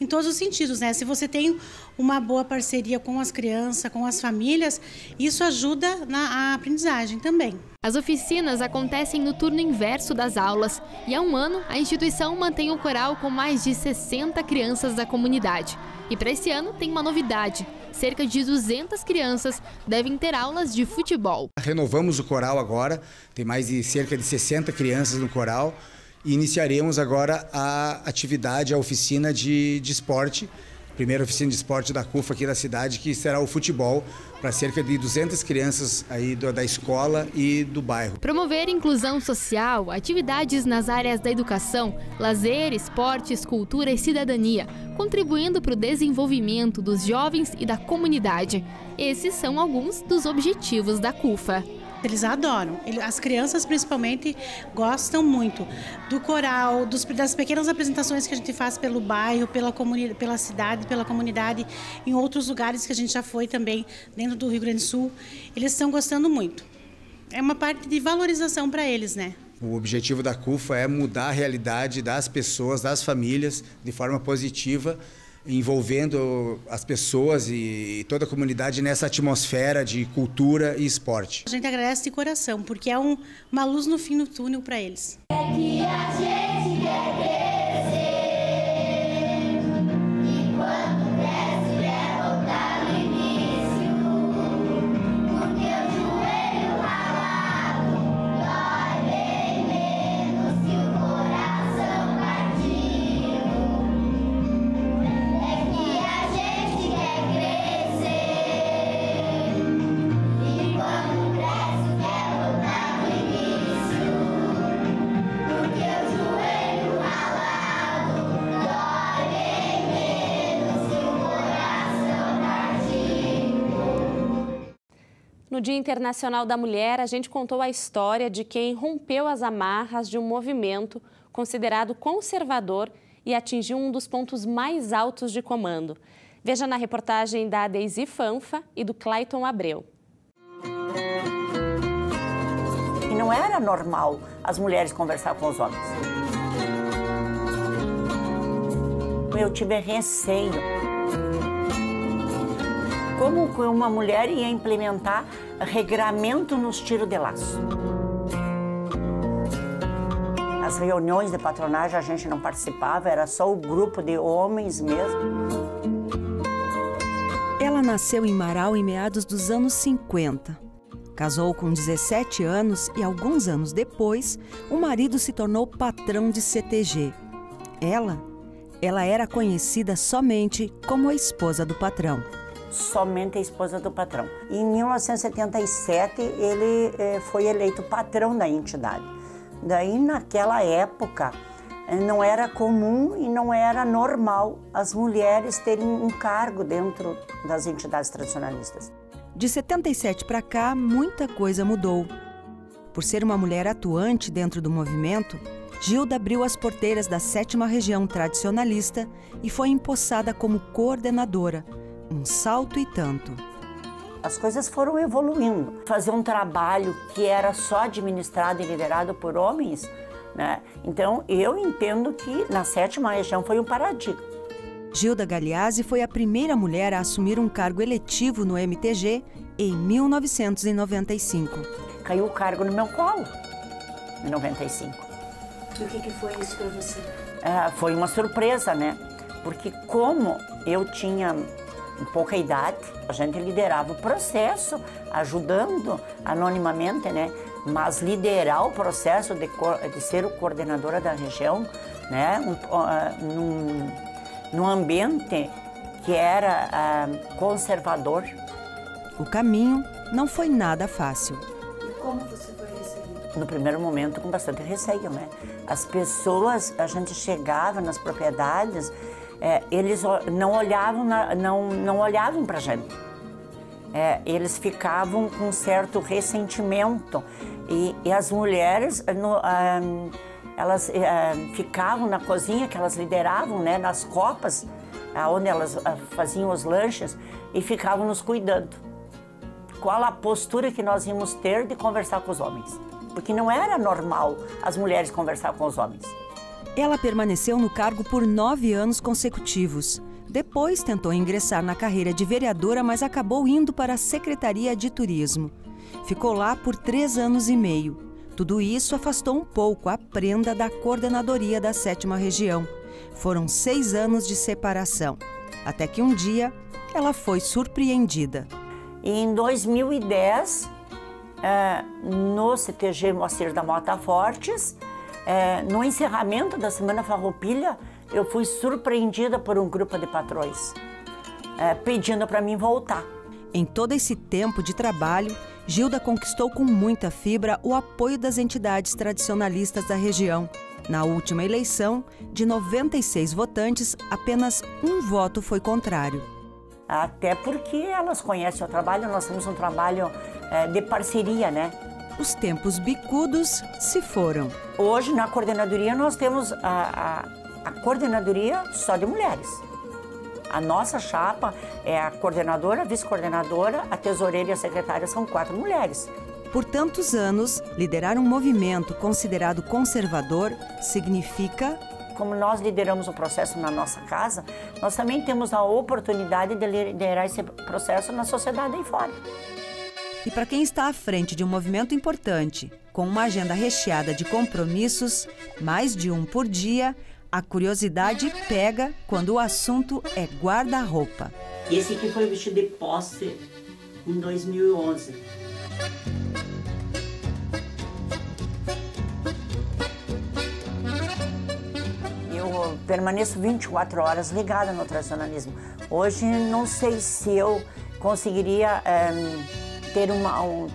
em todos os sentidos, né? Se você tem uma boa parceria com as crianças, com as famílias, isso ajuda na aprendizagem também. As oficinas acontecem no turno inverso das aulas e há um ano a instituição mantém um coral com mais de 60 crianças da comunidade. E para esse ano tem uma novidade. Cerca de 200 crianças devem ter aulas de futebol. Renovamos o coral agora, tem mais de cerca de 60 crianças no coral e iniciaremos agora a atividade, a oficina de esporte, primeira oficina de esporte da CUFA aqui da cidade, que será o futebol para cerca de 200 crianças aí da escola e do bairro. Promover inclusão social, atividades nas áreas da educação, lazer, esportes, cultura e cidadania, contribuindo para o desenvolvimento dos jovens e da comunidade. Esses são alguns dos objetivos da CUFA. Eles adoram, as crianças principalmente gostam muito do coral, das pequenas apresentações que a gente faz pelo bairro, pela cidade, pela comunidade, em outros lugares que a gente já foi também, dentro do Rio Grande do Sul. Eles estão gostando muito. É uma parte de valorização para eles, né? O objetivo da CUFA é mudar a realidade das pessoas, das famílias, de forma positiva, envolvendo as pessoas e toda a comunidade nessa atmosfera de cultura e esporte. A gente agradece de coração, porque é uma luz no fim do túnel para eles. É que a gente quer crescer, e quando cresce é voltar no início, porque o joelho ralado dói bem menos que o coração partido. No Dia Internacional da Mulher, a gente contou a história de quem rompeu as amarras de um movimento considerado conservador e atingiu um dos pontos mais altos de comando. Veja na reportagem da Deise Fanfa e do Clayton Abreu. E não era normal as mulheres conversar com os homens. Eu tive receio. Como uma mulher ia implementar regramento nos tiros de laço. As reuniões de patronagem a gente não participava, era só o grupo de homens mesmo. Ela nasceu em Marau em meados dos anos 50. Casou com 17 anos e alguns anos depois, o marido se tornou patrão de CTG. Ela era conhecida somente como a esposa do patrão. Somente a esposa do patrão. Em 1977, ele foi eleito patrão da entidade. Daí, naquela época, não era comum e não era normal as mulheres terem um cargo dentro das entidades tradicionalistas. De 77 para cá, muita coisa mudou. Por ser uma mulher atuante dentro do movimento, Gilda abriu as porteiras da 7ª Região Tradicionalista e foi empossada como coordenadora. Um salto e tanto. As coisas foram evoluindo. Fazer um trabalho que era só administrado e liderado por homens, né? Então, eu entendo que na 7ª Região foi um paradigma. Gilda Galeazzi foi a primeira mulher a assumir um cargo eletivo no MTG em 1995. Caiu o cargo no meu colo, em 95. E o que foi isso para você? Foi uma surpresa, né? Porque como eu tinha pouca idade, a gente liderava o processo, ajudando anonimamente, né? Mas liderar o processo de ser o coordenadora da região, né? Num ambiente que era conservador. O caminho não foi nada fácil. E como você foi recebido? No primeiro momento, com bastante receio, né? As pessoas, a gente chegava nas propriedades, eles não olhavam para a gente. Eles ficavam com um certo ressentimento e as mulheres elas ficavam na cozinha que elas lideravam, né, nas copas, onde elas faziam os lanches e ficavam nos cuidando. Qual a postura que nós íamos ter de conversar com os homens? Porque não era normal as mulheres conversar com os homens. Ela permaneceu no cargo por 9 anos consecutivos. Depois tentou ingressar na carreira de vereadora, mas acabou indo para a Secretaria de Turismo. Ficou lá por 3 anos e meio. Tudo isso afastou um pouco a prenda da coordenadoria da 7ª Região. Foram 6 anos de separação. Até que um dia, ela foi surpreendida. Em 2010, no CTG Moacir da Mota Fortes, no encerramento da Semana Farroupilha, eu fui surpreendida por um grupo de patrões, pedindo para mim voltar. Em todo esse tempo de trabalho, Gilda conquistou com muita fibra o apoio das entidades tradicionalistas da região. Na última eleição, de 96 votantes, apenas 1 voto foi contrário. Até porque elas conhecem o trabalho, nós temos um trabalho de parceria, né? Os tempos bicudos se foram. Hoje, na coordenadoria, nós temos a coordenadoria só de mulheres. A nossa chapa é a coordenadora, a vice-coordenadora, a tesoureira e a secretária, são 4 mulheres. Por tantos anos, liderar um movimento considerado conservador significa... Como nós lideramos o processo na nossa casa, nós também temos a oportunidade de liderar esse processo na sociedade aí fora. E para quem está à frente de um movimento importante, com uma agenda recheada de compromissos, mais de um por dia, a curiosidade pega quando o assunto é guarda-roupa. Esse aqui foi o vestido de posse em 2011. Eu permaneço 24 horas ligada no tradicionalismo. Hoje não sei se eu conseguiria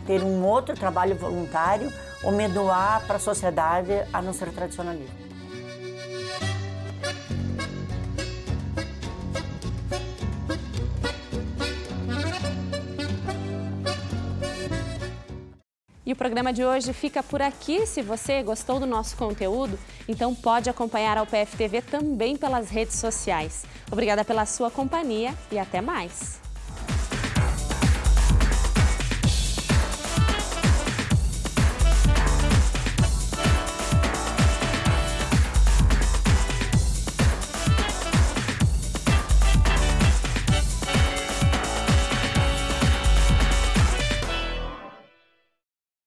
ter um outro trabalho voluntário ou me doar para a sociedade a não ser tradicionalismo. E o programa de hoje fica por aqui. Se você gostou do nosso conteúdo, então pode acompanhar a UPF TV também pelas redes sociais. Obrigada pela sua companhia e até mais!